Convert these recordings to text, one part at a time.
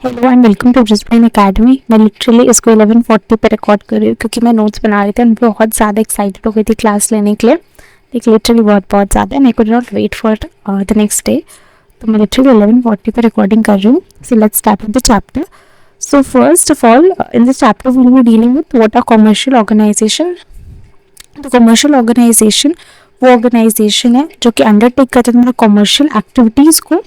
Hello and welcome to Brisbane academy. मैं literally इसको 11:40 पे रिकॉर्ड कर रही हूँ क्योंकि मैं नोट्स बना रही थी। मैं बहुत ज़्यादा एक्साइटेड हो गई थी क्लास लेने के लिए, लाइक लिटरली बहुत बहुत ज़्यादा। And I could not wait for the next day. तो मैं लिटरली 11:40 पे रिकॉर्डिंग कर रही हूँ। So let's start with the chapter. So first of all, in this chapter we will be dealing with what are commercial organisation. तो commercial organisation वो ऑर्गेनाइजेशन है जो कि अंडरटेक करता है तुम्हारा कमर्शियल एक्टिविटीज़ को,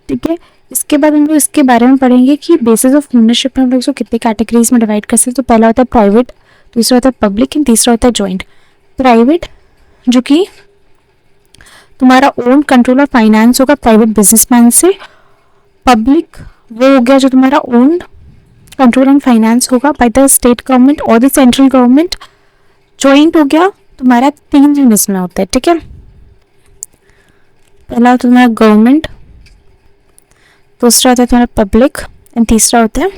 ठीक है। इसके बाद हम लोग इसके बारे में पढ़ेंगे कि बेसिस ऑफ ओनरशिप में हम लोग इसको कितने कैटेगरीज में डिवाइड कर सकते हैं। तो पहला होता है प्राइवेट, दूसरा होता है पब्लिक एंड तीसरा होता है जॉइंट। प्राइवेट जो कि तुम्हारा ओन कंट्रोल और फाइनेंस होगा प्राइवेट बिजनेसमैन से। पब्लिक वो हो गया जो तुम्हारा ओन कंट्रोल एंड फाइनेंस होगा बाय द स्टेट गवर्नमेंट और द सेंट्रल गवर्नमेंट। जॉइंट हो गया तुम्हारा 3 यूनिट्स में होता है, ठीक है। पहला होता है तुम्हारा गवर्नमेंट, दूसरा होता है तुम्हारा पब्लिक एंड तीसरा होता है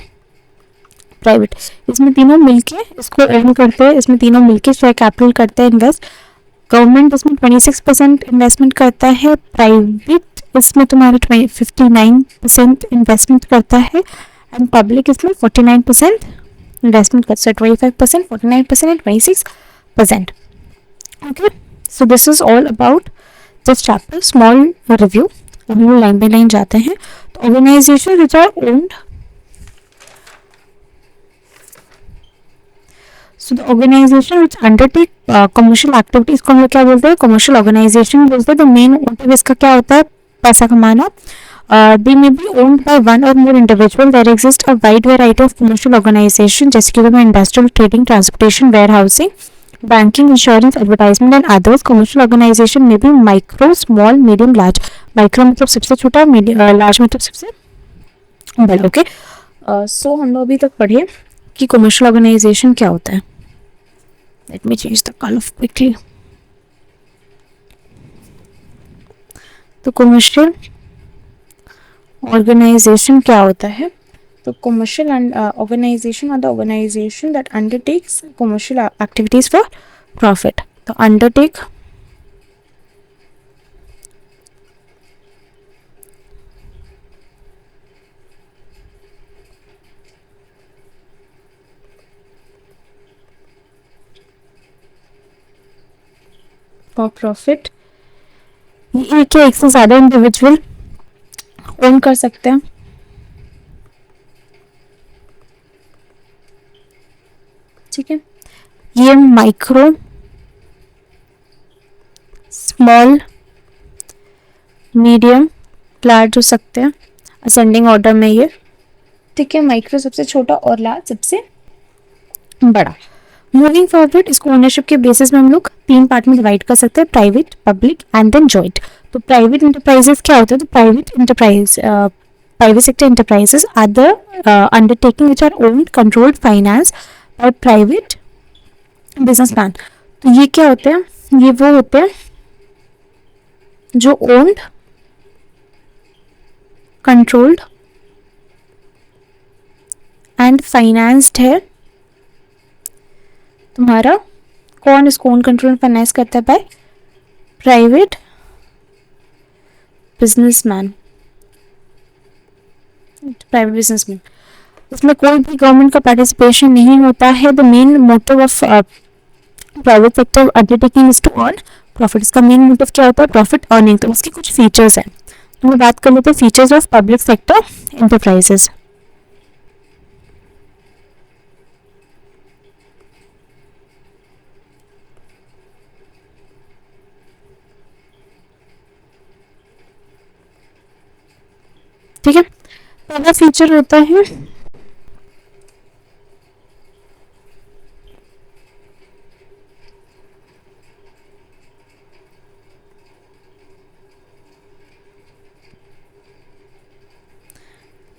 प्राइवेट। इसमें तीनों मिलके इसको अर्न करते हैं, इसमें तीनों मिलके शेयर कैपिटल करते हैं इन्वेस्ट। गवर्नमेंट इसमें 26% इन्वेस्टमेंट करता है, प्राइवेट इसमें तुम्हारा 59% इन्वेस्टमेंट करता है एंड पब्लिक इसमें 49% इन्वेस्टमेंट करता है। 25%, 49% and 26%। Okay, so this is all about this chapter. Small review, हम लोग लाइन बाय लाइन जाते हैं। तो organisation which are owned, so the organisation which undertake commercial activities को हम लोग क्या बोलते हैं? कमर्शियल ऑर्गेनाइजेशन बोलते हैं। द मेन मोटिव इसका क्या होता है? पैसा कमाना। They may be owned by one और more individual. There exist a wide variety of commercial organisation, जैसे कि industrial, trading, transportation, warehousing, banking, insurance, advertisement and others. Commercial organisation में भी micro, small, medium, large. Micro मतलब सबसे छोटा, large मतलब सबसे बड़ा। ओके, सो हम लोग अभी तक पढ़िए कि कमर्शियल ऑर्गेनाइजेशन क्या होता है। Let me change the colour quickly. तो कमर्शियल ऑर्गेनाइजेशन क्या होता है? तो commercial organisation are the organisation that undertakes commercial activities for profit. तो अंडरटेक फॉर प्रॉफिट। ये क्या एक से ज्यादा इंडिविजुअल ओन कर सकते हैं, ठीक है। ये माइक्रो, स्मॉल, मीडियम, लार्ज हो सकते हैं असेंडिंग ऑर्डर में ये, ठीक है। माइक्रो सबसे छोटा और लार्ज सबसे बड़ा। मूविंग फॉरवर्ड, इसको ओनरशिप के बेसिस में हम लोग 3 पार्ट में डिवाइड कर सकते हैं, private, public and then joint. तो प्राइवेट इंटरप्राइजेस क्या होता है? तो private sector enterprises are the undertaking which are owned, controlled, financed by private businessman। तो ये क्या होते हैं? ये वो होते हैं जो owned, controlled and financed है। तुम्हारा कौन इसको ओन, कंट्रोल, फाइनेंस करता है? By private businessman, private businessman. इसमें कोई भी गवर्नमेंट का पार्टिसिपेशन नहीं होता है। The main motive of private sector undertaking is to earn profit. इसका मेन मोटिव क्या होता है? Profit earning. तो उसकी कुछ फीचर्स हैं, तो हम बात कर लेते हैं features of public sector enterprises. ठीक है, पहला फीचर होता है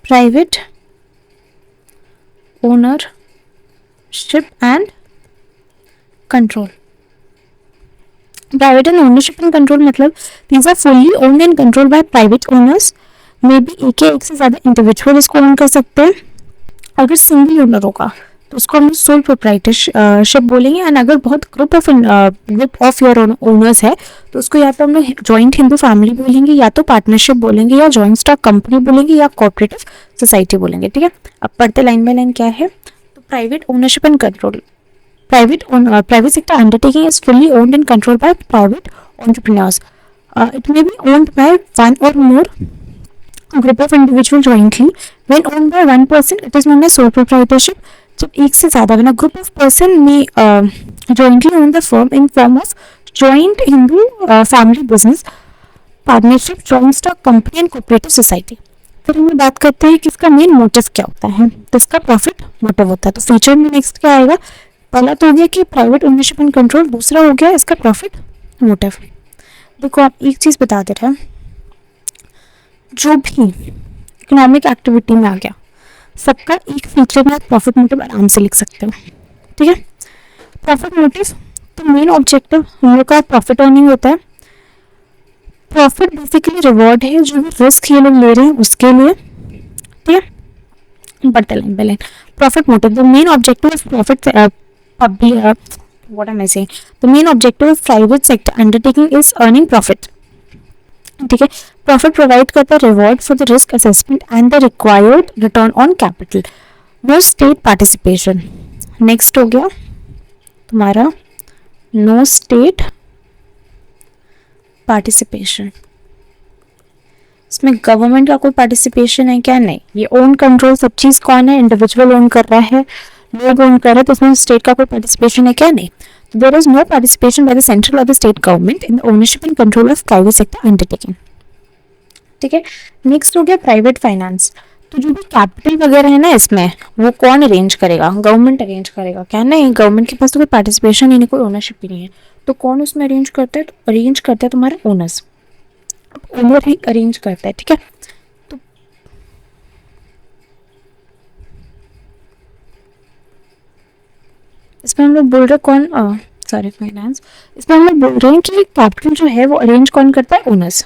private ownership and control. Private and ownership and control मतलब these are fully owned and control by private owners. May be एक या एक से ज्यादा इंडिविजुअल इसको ओन कर सकते हैं। अगर सिंगल ओनर होगा तो उसको हम सोल प्रोप्राइटरशिप बोलेंगे। एंड अगर बहुत ग्रुप ऑफ योर ओनर्स है तो उसको या तो हम लोग जॉइंट हिंदू फैमिली बोलेंगे, या तो पार्टनरशिप बोलेंगे, या जॉइंट स्टॉक कंपनी बोलेंगे, या कोऑपरेटिव सोसाइटी बोलेंगे। ठीक है, अब पढ़ते लाइन बाय लाइन क्या है। तो private ownership and control, private sector undertaking is fully owned and controlled by private entrepreneurs. It may be owned by one or more group of individual jointly. When owned by one person, it is known as sole proprietorship. जब एक से ज़्यादा when a group of person may jointly own the firm in form of joint Hindu family business, partnership, joint stock company and cooperative society. फिर हम बात करते हैं कि इसका मेन मोटिव क्या होता है। तो इसका प्रॉफिट मोटिव होता है। तो फ्यूचर में नेक्स्ट क्या आएगा, पहला तो हो गया कि प्राइवेट ओनरशिप एंड कंट्रोल, दूसरा हो गया इसका प्रॉफिट मोटिव। देखो आप एक चीज़ बता दे रहे हैं, जो भी इकोनॉमिक एक्टिविटी में आ गया सबका एक फीचर में आप प्रॉफिट मोटिव आराम से लिख सकते हो। ठीक है, प्रॉफिट मोटिव तो मेन ऑब्जेक्टिव हम लोग का प्रॉफिट अर्निंग होता है। प्रॉफिट बेसिकली रिवॉर्ड है जो भी रिस्क ये लोग ले रहे हैं उसके लिए। ठीक है, बढ़ते line by line. Profit motive, the main objective of profit what am I saying? The main objective of private sector undertaking is earning profit. ठीक है, प्रॉफिट प्रोवाइड करता है reward for the risk assessment and the required return on capital, no state participation. Next हो गया तुम्हारा no state participation. इसमें government का कोई पार्टिसिपेशन है क्या? नहीं। ये ओन कंट्रोल सब चीज़ कौन है? इंडिविजुअल ओन कर रहा है, लोग ओन कर रहे हैं, तो इसमें स्टेट का कोई पार्टिसिपेशन है क्या? नहीं। तो there is no participation by the central और the state government in the ownership and control of private sector undertaking. ठीक है, नेक्स्ट हो गया प्राइवेट फाइनेंस। तो जो भी कैपिटल वगैरह है ना इसमें, वो कौन अरेंज करेगा? गवर्नमेंट अरेंज करेगा क्या? नहीं, गवर्नमेंट के पास तो कोई पार्टिसिपेशन ही नहीं, कोई ओनरशिप ही नहीं है। तो कौन उसमें अरेंज करता है? तो अरेंज करता है तुम्हारे ओनर्स, ओनर ही अरेंज करता है। ठीक है, तो इसमें हम लोग बोल रहे कौन, सॉरी फाइनेंस, इसमें हम लोग बोल रहे हैं कि कैपिटल जो है वो अरेंज कौन करता है? ओनर्स।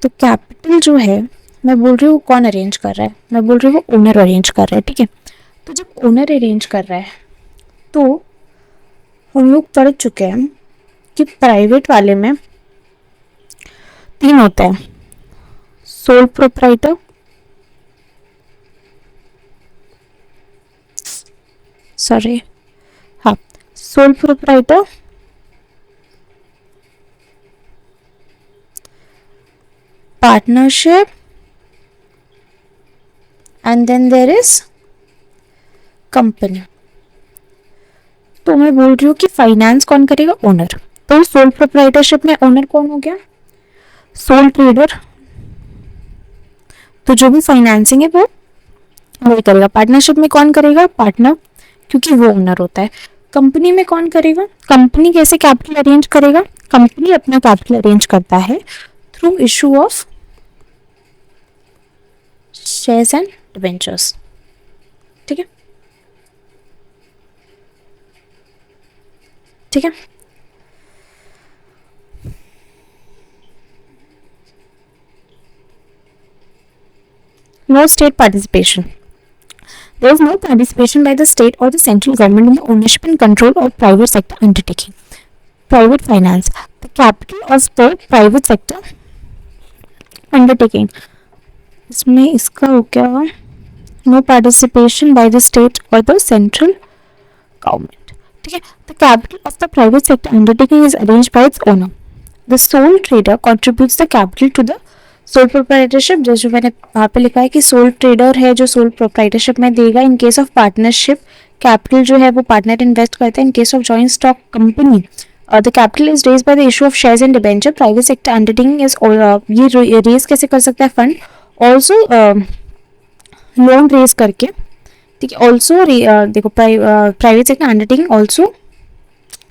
तो कैपिटल जो है मैं बोल रही हूँ कौन अरेंज कर रहा है? मैं बोल रही हूँ वो ओनर अरेंज कर रहा है। ठीक है, तो जब ओनर अरेंज कर रहा है तो हम लोग पढ़ चुके हैं कि प्राइवेट वाले में तीन होते हैं, सोल प्रोप्राइटर, सॉरी हाँ, sole proprietor, partnership, and then there is company. तो मैं बोल रही हूँ कि फाइनेंस कौन करेगा? ओनर। तो सोल प्रोप्राइटरशिप में ओनर कौन हो गया? Soul trader. तो जो भी फाइनेंसिंग है वो वही करेगा। पार्टनरशिप में कौन करेगा? पार्टनर, क्योंकि वो ओनर होता है। कंपनी में कौन करेगा? कंपनी कैसे कैपिटल अरेंज करेगा? कंपनी अपना कैपिटल अरेंज करता है through issue of shares and debentures. ठीक है, ठीक है, no state participation. There is no participation by the state or the central government in the ownership and control of private sector undertaking. Private finance, the capital of the private sector undertaking. इसमें इसका हो गया no participation by the state or the central government. ठीक है, the capital of the private sector undertaking is arranged by its owner. The sole trader contributes the capital to the sole proprietorship. जैसे मैंने वहाँ पे लिखा है कि soul trader है जो सोल प्रोप्राइटरशिप में देगा। In case of partnership capital जो है वो पार्टनर इन्वेस्ट करता है। In case of joint stock company the capital is raise by the issue of shares and debenture. Private sector undertaking is ये रेज कैसे कर सकता है? फंड, ऑल्सो लोन रेज करके। ठीक है, ऑल्सो देखो private sector undertaking also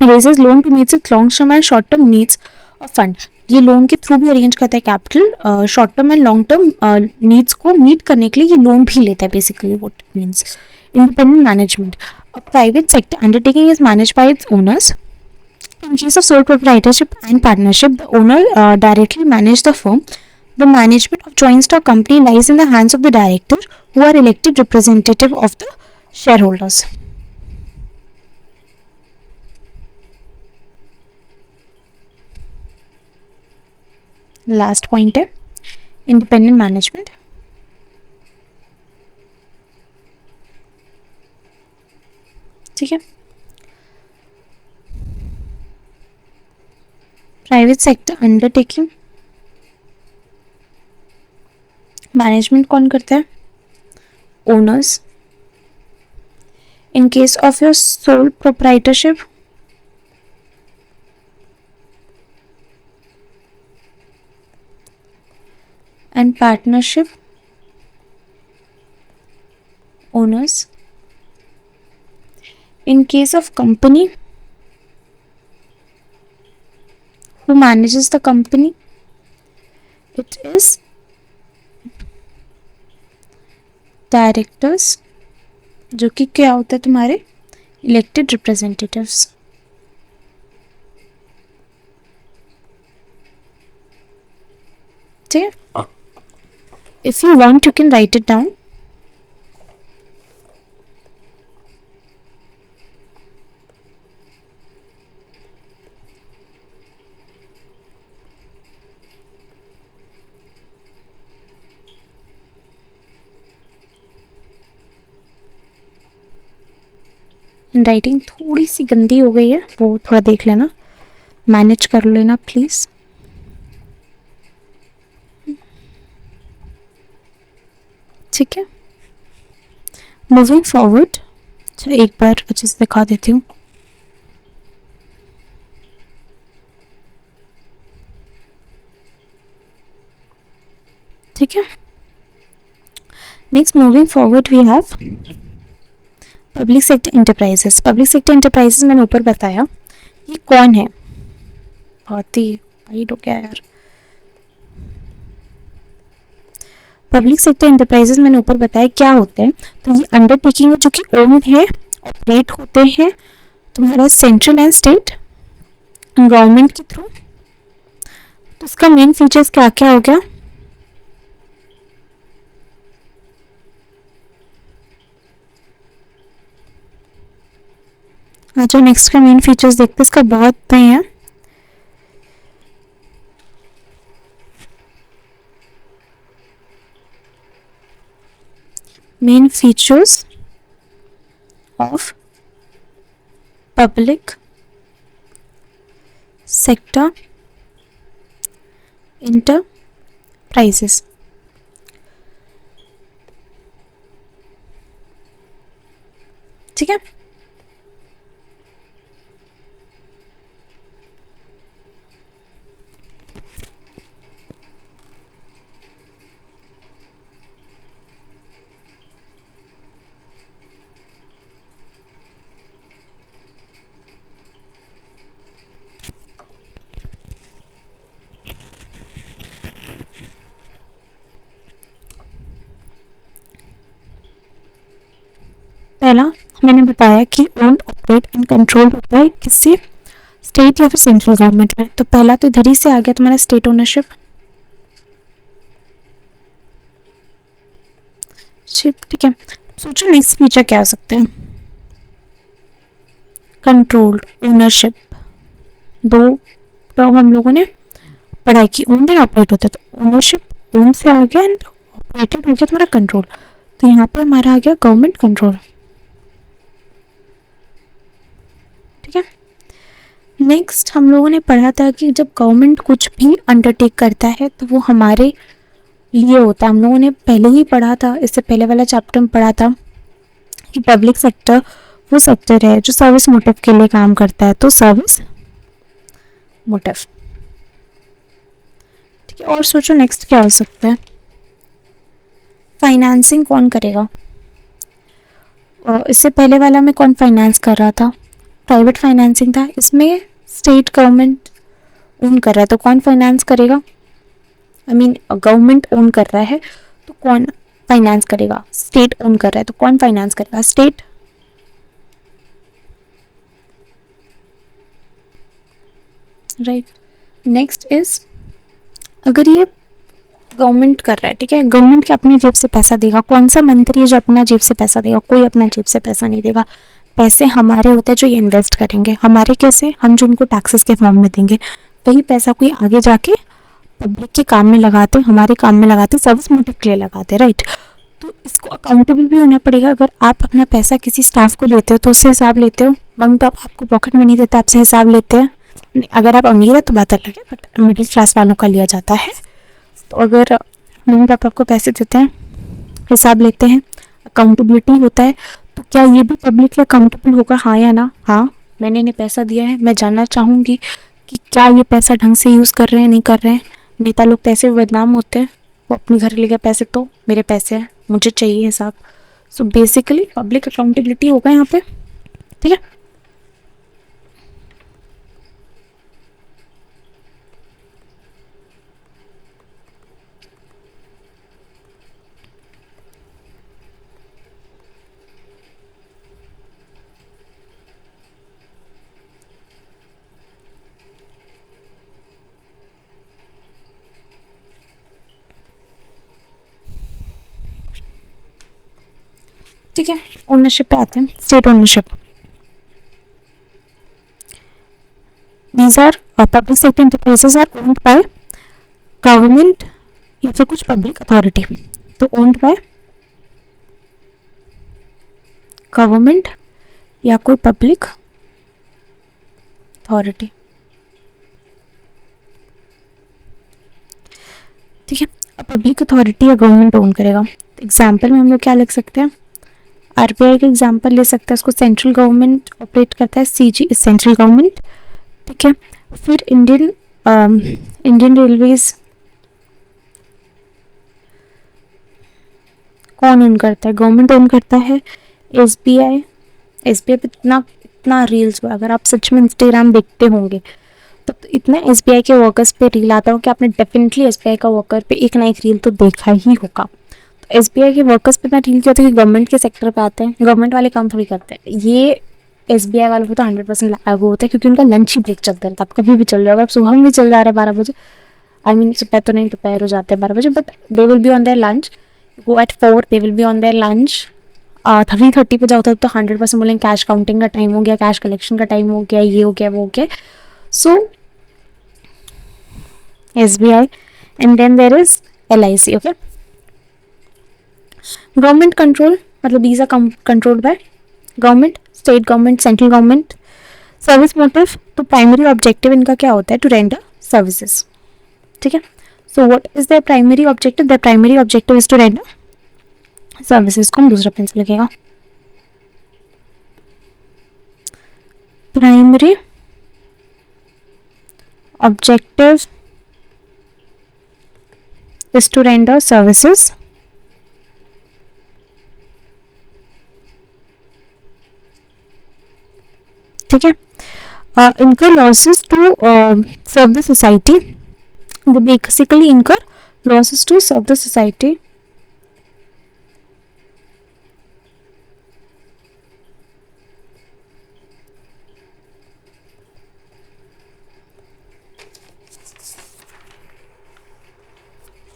raises loan to meet its long term and short term needs of fund. ये लोन के थ्रू भी अरेंज करता है capital, short term and long term needs को मीट करने के लिए ये लोन भी लेता है। Basically what means independent management. A private sector undertaking is managed by its owners. In case of sole proprietorship and partnership, the owner directly manage the firm. The management of joint stock company lies in the hands of the director, who are elected representative of the shareholders. Last point है independent management. ठीक है, private sector undertaking, management कौन करता है? Owners. In case of your sole proprietorship, and partnership, owners. In case of company, who manages the company? It is directors, जो कि क्या होता है तुम्हारे elected representatives। ठीक है, if you want you can write it down। Writing थोड़ी सी गंदी हो गई है, वो थोड़ा देख लेना, मैनेज कर लेना प्लीज़। ठीक है, मूविंग फॉरवर्ड, चलो एक बार अच्छे से दिखा देती हूँ। ठीक है, next moving forward we have public sector enterprises. Public sector enterprises मैंने ऊपर बताया, ये कौन है? बहुत ही वाइड हो गया यार। पब्लिक सेक्टर एंटरप्राइजेस मैंने ऊपर बताया क्या होते हैं। तो ये अंडरटेकिंग है जो कि ओन है, ऑपरेट होते हैं तुम्हारा सेंट्रल एंड स्टेट गवर्नमेंट के थ्रू। तो इसका मेन फीचर्स क्या क्या हो गया? अच्छा, नेक्स्ट का मेन फीचर्स देखते हैं, इसका बहुत नहीं है। Main features of public sector enterprises। ठीक है, पहला मैंने बताया कि ओन, ऑपरेट एंड कंट्रोल होता है किससे? स्टेट या फिर सेंट्रल गवर्नमेंट में। तो पहला तो इधर ही से आ गया तुम्हारा स्टेट ओनरशिप। ठीक है, सोचो नेक्स्ट फीचर क्या आ सकते हैं? कंट्रोल, ओनरशिप, दो टर्म हम लोगों ने पढ़ाई की, ओन एंड ऑपरेट होता है। तो ओनरशिप ओन से आ गया एंड ऑपरेटेड हो गया तुम्हारा कंट्रोल। तो यहाँ पे हमारा आ गया गवर्नमेंट कंट्रोल। ठीक है, नेक्स्ट हम लोगों ने पढ़ा था कि जब गवर्नमेंट कुछ भी अंडरटेक करता है तो वो हमारे लिए होता है। हम लोगों ने पहले ही पढ़ा था, इससे पहले वाला चैप्टर में पढ़ा था कि पब्लिक सेक्टर वो सेक्टर है जो सर्विस मोटिव के लिए काम करता है। तो सर्विस मोटिव। ठीक है, और सोचो नेक्स्ट क्या हो सकता है? फाइनेंसिंग कौन करेगा? इससे पहले वाला में कौन फाइनेंस कर रहा था? प्राइवेट फाइनेंसिंग था, इसमें स्टेट गवर्नमेंट ओन कर रहा है। तो कौन फाइनेंस करेगा? आई मीन गवर्नमेंट ओन कर रहा है तो कौन फाइनेंस करेगा? स्टेट ओन कर रहा है तो कौन फाइनेंस करेगा? स्टेट। राइट, नेक्स्ट इज, अगर ये गवर्नमेंट कर रहा है, ठीक है, गवर्नमेंट के अपनी जेब से पैसा देगा। कौन सा मंत्री है जो अपना जेब से पैसा देगा? कोई अपना जेब से पैसा नहीं देगा। पैसे हमारे होते हैं जो ये इन्वेस्ट करेंगे। हमारे कैसे? हम जो उनको टैक्सेस के फॉर्म में देंगे, वही पैसा कोई आगे जाके पब्लिक के काम में लगाते, हमारे काम में लगाते, सर्विस मोटिव के लिए लगाते, राइट। तो इसको अकाउंटेबल भी होना पड़ेगा। अगर आप अपना पैसा किसी स्टाफ को लेते हो तो उससे हिसाब लेते हो, मम्मी पापा आपको पॉकेट मनी देते हैं, आपसे हिसाब लेते हैं। अगर आप अमीर है तो बात अलग है, बट मिडिल क्लास वालों का लिया जाता है। तो अगर मम्मी पापा आपको पैसे देते हैं, हिसाब लेते हैं, अकाउंटेबिलिटी होता है, तो क्या ये भी पब्लिकली अकाउंटेबल होगा, हाँ या ना? हाँ, मैंने इन्हें पैसा दिया है, मैं जानना चाहूँगी कि क्या ये पैसा ढंग से यूज़ कर रहे हैं, नहीं कर रहे हैं। नेता लोग तो ऐसे बदनाम होते हैं, वो अपने घर ले गए पैसे, तो मेरे पैसे हैं, मुझे चाहिए हिसाब। सो बेसिकली पब्लिक अकाउंटेबिलिटी होगा यहाँ पे, ठीक है। ठीक है, ओनरशिप पे आते हैं, state ownership. These are public sector enterprises are owned by government या फिर कुछ पब्लिक अथॉरिटी। तो ओन्ड बाय गवर्नमेंट या कोई पब्लिक अथॉरिटी, ठीक है। अब पब्लिक अथॉरिटी या गवर्नमेंट ओन करेगा। एग्जाम्पल में हम लोग क्या लिख सकते हैं, आरबीआई का एग्जाम्पल ले सकते हैं, उसको सेंट्रल गवर्नमेंट ऑपरेट करता है, सीजी इज सेंट्रल गवर्नमेंट, ठीक है। फिर इंडियन रेलवेज कौन ओन करता है, गवर्नमेंट ओन करता है। एसबीआई पे इतना इतना रील्स, अगर आप सच में इंस्टाग्राम देखते होंगे तो इतना एसबीआई के वर्कर्स पे रील आता हो कि आपने डेफिनेटली एसबीआई का वर्कर पे एक ना एक रील तो देखा ही होगा। तो एसबीआई के वर्कर्स पे इतना रील क्या होता है कि गवर्नमेंट के सेक्टर पे आते हैं, गवर्नमेंट वाले काम थोड़ी करते हैं। ये एसबीआई वालों को तो 100% लागू होता है, क्योंकि उनका लंच ही ब्रेक चलता रहता है। आप कभी भी चल जाओगे, आप सुबह में भी चल जा रहे हैं 12 बजे, आई मीन सुबह तो नहीं, दोपहर हो जाते हैं 12 बजे, but they will be on their lunch, go at 4, they will be on their lunch. 3:30 पे जाओ तो 100% बोलेंगे कैश काउंटिंग का टाइम हो गया, कैश कलेक्शन का टाइम हो गया, ये हो गया, वो हो गया। सो SBI, and then there is LIC, okay. Government control, मतलब these are controlled by government, state government, central government. Service motive, तो primary objective इनका क्या होता है, to render services, ठीक है। So what is their primary objective? Their primary objective is to render services। को हम दूसरा पेन से लिखेगा, primary objective is to render services, ठीक है। incur losses to serve the society, they basically incur losses to serve the society,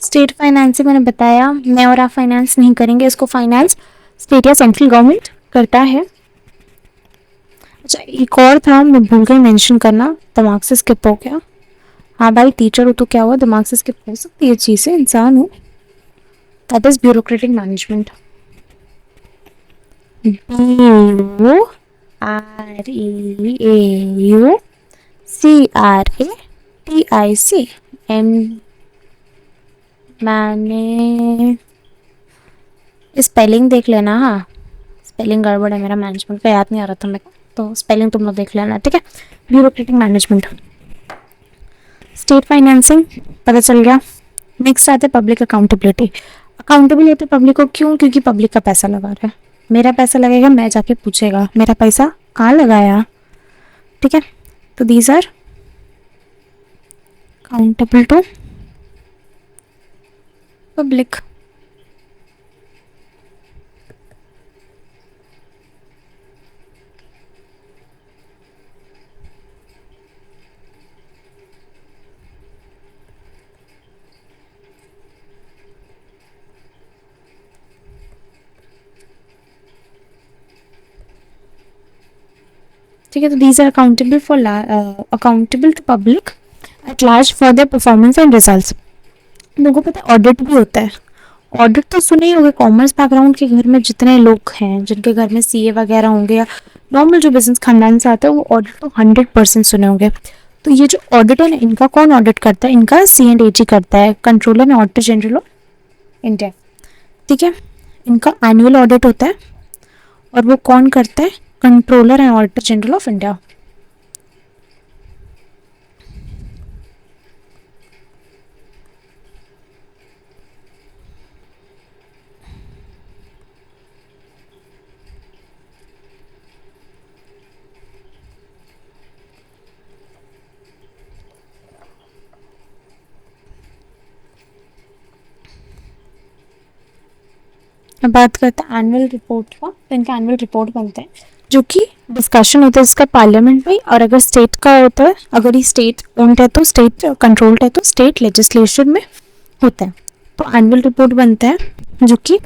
state financing मैंने बताया, मैं और आप फाइनेंस नहीं करेंगे, इसको फाइनेंस स्टेट या सेंट्रल गवर्नमेंट करता है। अच्छा, एक और था, मैं भूल गई मेंशन करना, दिमाग से स्किप हो गया। हाँ भाई, टीचर हो तो क्या हुआ, दिमाग से स्किप हो सकती है चीज़ें, इंसान हो। That is bureaucratic management, BUREAUCRATIC मैंने स्पेलिंग देख लेना, हाँ स्पेलिंग गड़बड़ है मेरा, मैनेजमेंट का याद नहीं आ रहा था मेरे को, तो स्पेलिंग तुम लोग देख लेना, ठीक है। ब्यूरोक्रेटिक मैनेजमेंट, स्टेट फाइनेंसिंग पता चल गया। नेक्स्ट आते हैं पब्लिक अकाउंटेबिलिटी। अकाउंटेबल होते पब्लिक को, क्यों? क्योंकि पब्लिक का पैसा लगा रहा है, मेरा पैसा लगेगा, मैं जाके पूछेगा मेरा पैसा कहाँ लगाया, ठीक है। तो these are accountable to public. ठीक है, तो these are accountable to public at large for their performance and results. लोगों को पता है ऑडिट भी होता है। ऑडिट तो सुने ही होंगे, कॉमर्स बैकग्राउंड के घर में जितने लोग हैं जिनके घर में सीए वगैरह होंगे या नॉर्मल जो बिजनेस खानदान से आते हैं वो ऑडिट तो 100% सुने होंगे। तो ये जो ऑडिट है ना, इनका कौन ऑडिट करता है? इनका C&AG करता है, controller and auditor general of India. ठीक है, इनका एनुअल ऑडिट होता है और वो कौन करता है? Controller and auditor general of India. अब बात करते हैं एनुअल रिपोर्ट का। तो इनका एनुअल रिपोर्ट बनता है जो कि डिस्कशन होता है इसका पार्लियामेंट में, और अगर स्टेट का होता है, अगर ये स्टेट ओन्ड है तो स्टेट कंट्रोल्ड है तो स्टेट लेजिस्लेशन में होता है। तो एनुअल रिपोर्ट बनता है जो कि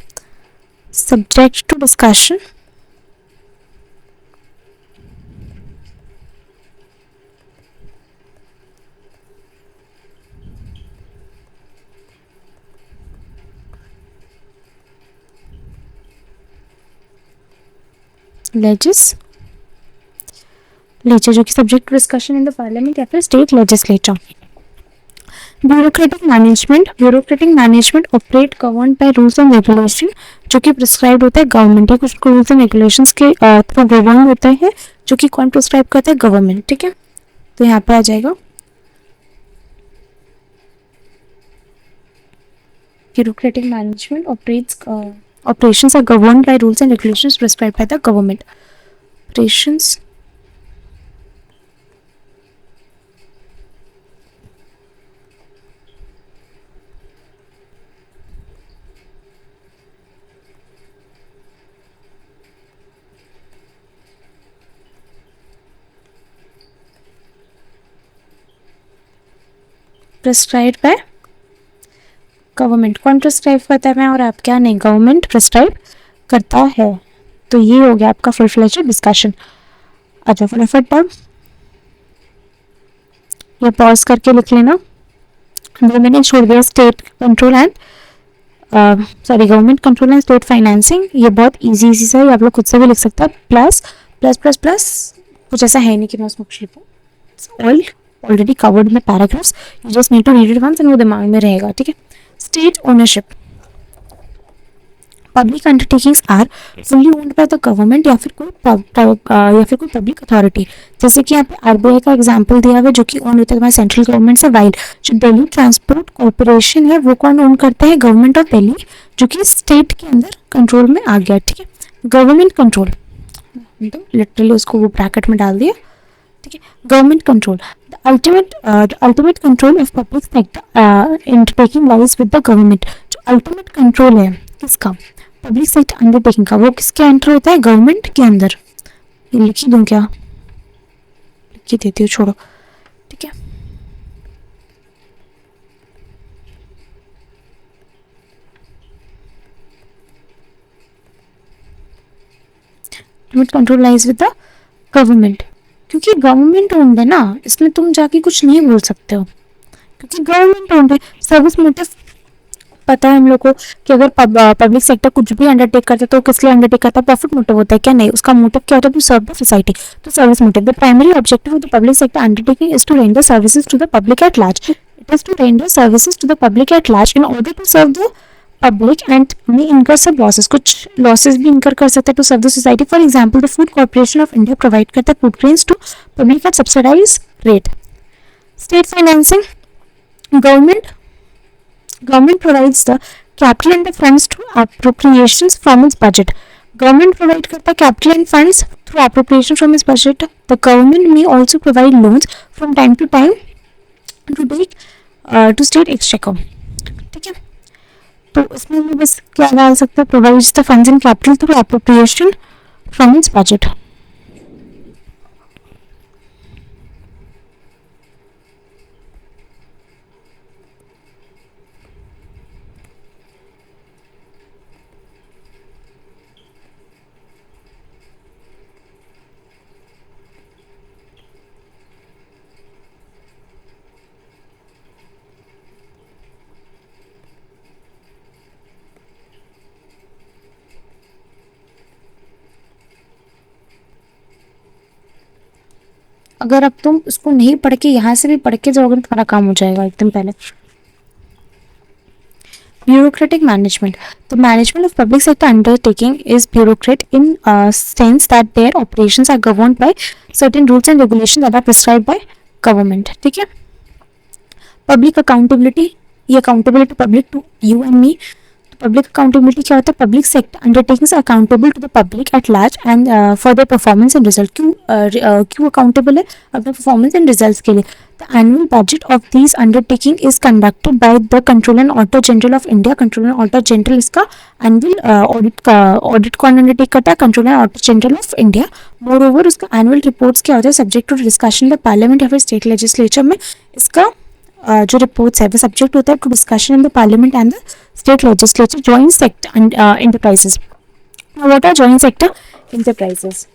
सब्जेक्ट टू डिस्कशन लेजिस्लेचर, जो कि subject to discussion in the parliament या फिर state legislature. Bureaucratic management operate govern by rules and regulation, जो कि प्रिस्क्राइब होता है गवर्नमेंट या कुछ रूल्स एंड रेगुलेशंस के थ्रू गवर्न होता है, जो कि कौन प्रिस्क्राइब करता है? गवर्नमेंट। ठीक है, तो यहाँ पर आ जाएगा bureaucratic management operations are governed by rules and regulations prescribed by the government. Operations prescribed by government. कौन प्रिस्क्राइब करता है? मैं और आप, क्या नहीं, गवर्नमेंट प्रिस्क्राइब करता है। तो ये हो गया आपका फुल फ्लेज्ड डिस्कशन। अच्छा, फटाफट पर ये पॉज करके लिख लेना। मैंने छोड़ दिया state control and government control and state financing. ये बहुत इजी सा है, आप लोग खुद से भी लिख सकते हैं। प्लस प्लस प्लस प्लस कुछ ऐसा है नहीं कि मैं उसमें कुछ लिखूँ, ऑल ऑलरेडी कवर्ड में paragraphs, you just need to read it once and वो दिमाग में रहेगा। ठीक है, state ownership. Public undertakings are fully owned by the government या फिर कोई पब्लिक अथॉरिटी। जैसे कि यहाँ पे आरबीआई का एग्जांपल दिया हुआ है जो कि ओन होता है हमारे सेंट्रल गवर्नमेंट से, वाइल जो दिल्ली ट्रांसपोर्ट कॉर्पोरेशन है वो कौन ओन करता है? गवर्नमेंट ऑफ दिल्ली, जो कि स्टेट के अंदर कंट्रोल में आ गया। ठीक है, गवर्नमेंट कंट्रोल, तो लिटरली उसको वो ब्रैकेट में डाल दिया। ठीक है, government control, ultimate control of public sector undertaking lies with the government। जो अल्टीमेट कंट्रोल है किसका? पब्लिक सेक्टर अंडरटेकिंग का, वो किसके अंडर होता है? गवर्नमेंट के अंदर। ये लिख ही दूं क्या? लिख ही देती हूँ, छोड़ो। ठीक है, ultimate control lies with the government, क्योंकि गवर्नमेंट ओन्ड है ना, इसमें तुम जाके कुछ नहीं बोल सकते हो क्योंकि गवर्नमेंट ओन्ड है। सर्विस मोटिव पता है हम लोग को कि अगर पब्लिक सेक्टर कुछ भी अंडरटेक करता है तो किस लिए अंडरटेक करता है? प्रॉफिट मोटिव होता है क्या? नहीं, उसका मोटिव क्या होता है? To serve the society. तो service motive, the primary objective of the public sector undertaking is to render services to the public at large. It is to render services to the public at large in order to serve the public and may incur some losses, कुछ losses भी incur कर सकता है to serve the society. For example the food corporation of India provide करता है food grains to public at subsidise rate. State financing, government provides the capital and the funds to appropriations from its budget। Government provide करता है capital and funds through appropriation from its budget। The government may also provide loans from time to time to state exchequer। ठीक है, तो इसमें मैं बस क्या डाल सकता है? provides the funds and capital through appropriation from its budget। अगर अब तुम उसको नहीं पढ़ के यहाँ से भी पढ़ के जाओगे तो तुम्हारा काम हो जाएगा एकदम पहले। Bureaucratic management. The management of public sector undertaking is bureaucratic in sense that their operations are governed by certain rules and regulations that are prescribed by government. ठीक है। Public accountability, ये accountability public to you and me. Public accountability क्या होता है? Public sector undertakings are accountable to the public at large and for their performance and result. क्यों accountable है? अपने performance and results के लिए। The annual budget of these undertaking is conducted by the Controller and Auditor General of India. Controller and Auditor General इसका annual audit कौन undertake करता है? Controller and Auditor General of India. Moreover उसका annual reports क्या होता है? Subject to discussion by Parliament या फिर state legislature में इसका जो रिपोर्ट्स है वो सब्जेक्ट होता है to discussion in the parliament and the state legislature. Joint sector enterprises. What are joint sector enterprises?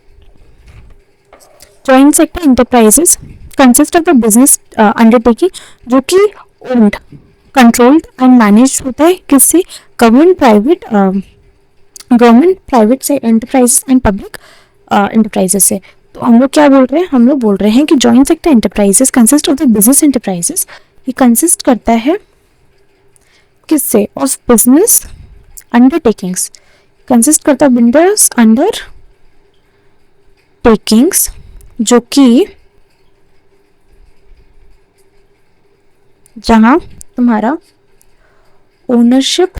Joint sector enterprises consist of the business undertaking जो कि ओन्ड, कंट्रोल्ड एंड मैनेज होता है किससे? Government, private से enterprises and public enterprises से। तो हम लोग क्या बोल रहे हैं? हम लोग बोल रहे हैं कि joint sector enterprises consist of the business enterprises. ये कंसिस्ट करता है किससे? Of business undertakings. कंसिस्ट करता है बिजनेस अंडरटेकिंग्स जो कि जहां तुम्हारा ओनरशिप,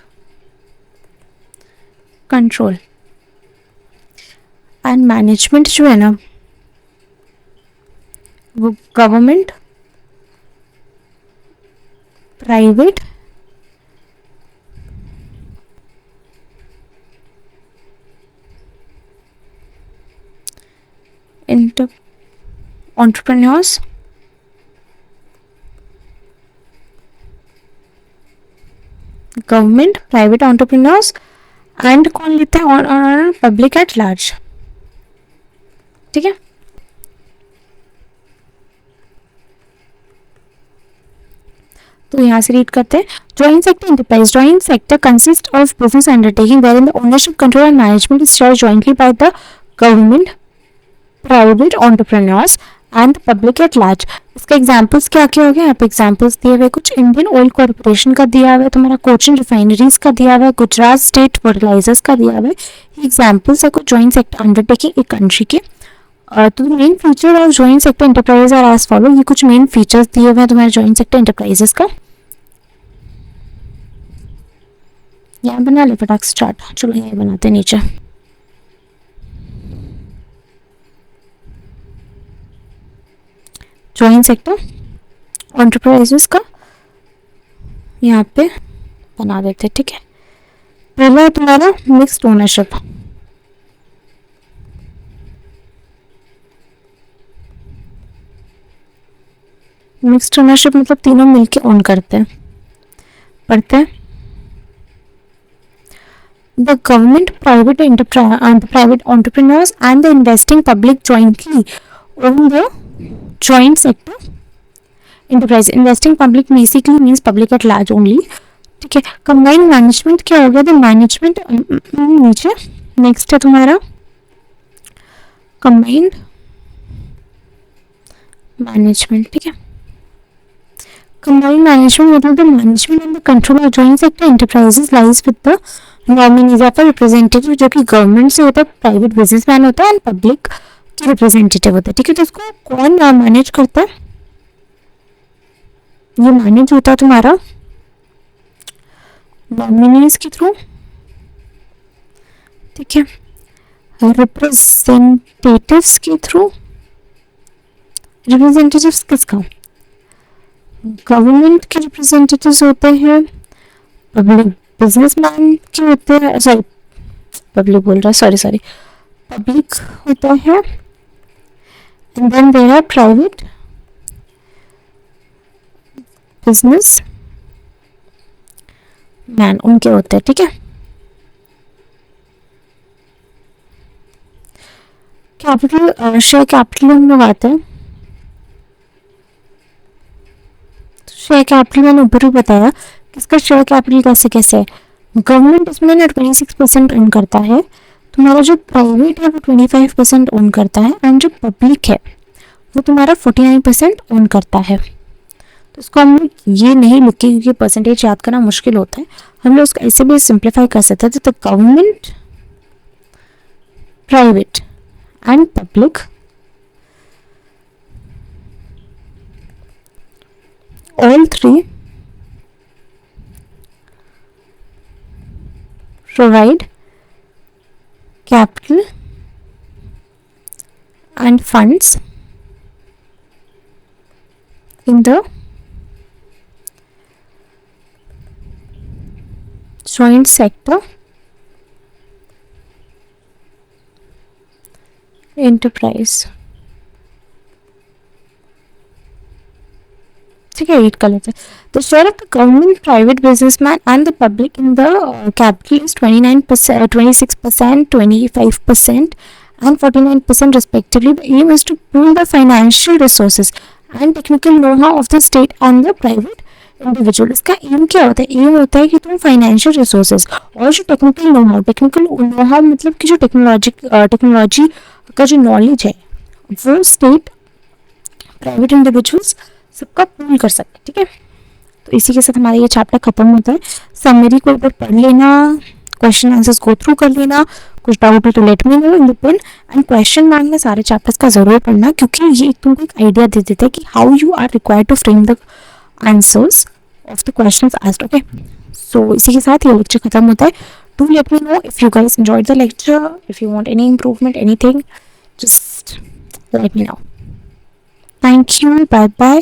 कंट्रोल एंड मैनेजमेंट जो है ना वो government, private entrepreneurs government, private entrepreneurs and कौन लेता है? Public at large. ठीक है। तो यहाँ से रीड करते हैं। Joint sector enterprise. Joint sector consist of business undertaking where in the ownership, control and management is shared jointly by the government, private entrepreneurs and the public at large. इसके examples क्या क्या हो गए? यहाँ पे examples दिए हुए कुछ इंडियन ऑयल कॉर्पोरेशन का दिया हुआ है, तुम्हारा कोचिन रिफाइनरीज का दिया हुआ है, गुजरात स्टेट फर्टिलाइजर्स का दिया हुआ है। ये एग्जांपल्स है कुछ जॉइंट सेक्टर अंडरटेकिंग एक कंट्री के। तो main feature of joint sector enterprise are as follow. ये कुछ मेन फीचर्स दिए हुए हैं तुम्हारे जॉइंट सेक्टर एंटरप्राइजेस का। यहाँ बना ले फटाक स्टार्ट। चलो यहाँ बनाते हैं नीचे। जॉइंट सेक्टर एंटरप्राइजेस का यहाँ पे बना देते हैं। ठीक है। पहला है तुम्हारा मिक्स्ड ओनरशिप। मिक्स्ड ओनरशिप मतलब तीनों मिलके ओन करते हैं, पढ़ते हैं। The government, private entrepreneurs and the investing public jointly own the joint sector enterprise. Investing public basically means public at large only. ठीक है। combined management क्या हो गया? The management नीचे नेक्स्ट है तुम्हारा combined management। ठीक है। combined management मतलब the management and the control of joint sector enterprises lies with the nominees या फिर रिप्रेजेंटेटिव जो कि गवर्नमेंट से होता है, प्राइवेट बिजनेसमैन होता है एंड पब्लिक के रिप्रेजेंटेटिव होता है। ठीक है। तो इसको कौन मैनेज करता है? ये मैनेज होता है तुम्हारा नॉमिनीज के थ्रू। ठीक है। रिप्रेजेंटेटिव्स के थ्रू। रिप्रेजेंटेटिव्स किसका? गवर्नमेंट के रिप्रेजेंटेटिव्स होते हैं, पब्लिक बिजनेसमैन के होते हैं, सॉरी पब्लिक बोल रहा, सॉरी पब्लिक होता है and then there are private businessman, उनके होते हैं। ठीक है। कैपिटल शेयर कैपिटल हम लोग आते हैं। शेयर कैपिटल मैंने ऊपर ही बताया किसका शेयर कैपिटल कैसे कैसे है। गवर्नमेंट इसमें ना 26% ओन करता है, तुम्हारा जो प्राइवेट है वो 25% ओन करता है एंड जो पब्लिक है वो तुम्हारा 49% ओन करता है। तो इसको हम लोग ये नहीं लिख के, क्योंकि परसेंटेज याद करना मुश्किल होता है, हम लोग उसको ऐसे भी सिंप्लीफाई कर सकते हैं। तो government, private and public all three provide capital and funds in the joint sector enterprise। ठीक है, रीड कर लेते हैं। The share of the government, private businessman and the public in the capital is 29%, 26%, 25% and 49% respectively. The aim is to pool the financial resources and technical know-how of the state and the private individual. इसका M क्या होता है? M होता है कि तुम financial resources और जो टेक्निकल नो हाउ मतलब कि जो टेक्नोलॉजी का जो नॉलेज है वो स्टेट, प्राइवेट इंडिविजुअल्स सबका पूल कर सकते हैं। ठीक है, तो इसी के साथ हमारा ये चैप्टर खत्म होता है। समरी को एक बार पढ़ लेना, क्वेश्चन आंसर्स गो थ्रू कर लेना, कुछ डाउट हो तो late me no in the pin, and question bank में सारे चैप्टर्स का जरूर पढ़ना, क्योंकि ये तुमको एक आइडिया दे देता है कि how you are required to frame the answers of the questions asked. Okay, so इसी के साथ ये लेक्चर खत्म होता है। Do let me know if you guys enjoyed the lecture, if you want any improvement, anything, just let me know. Thank you, bye bye.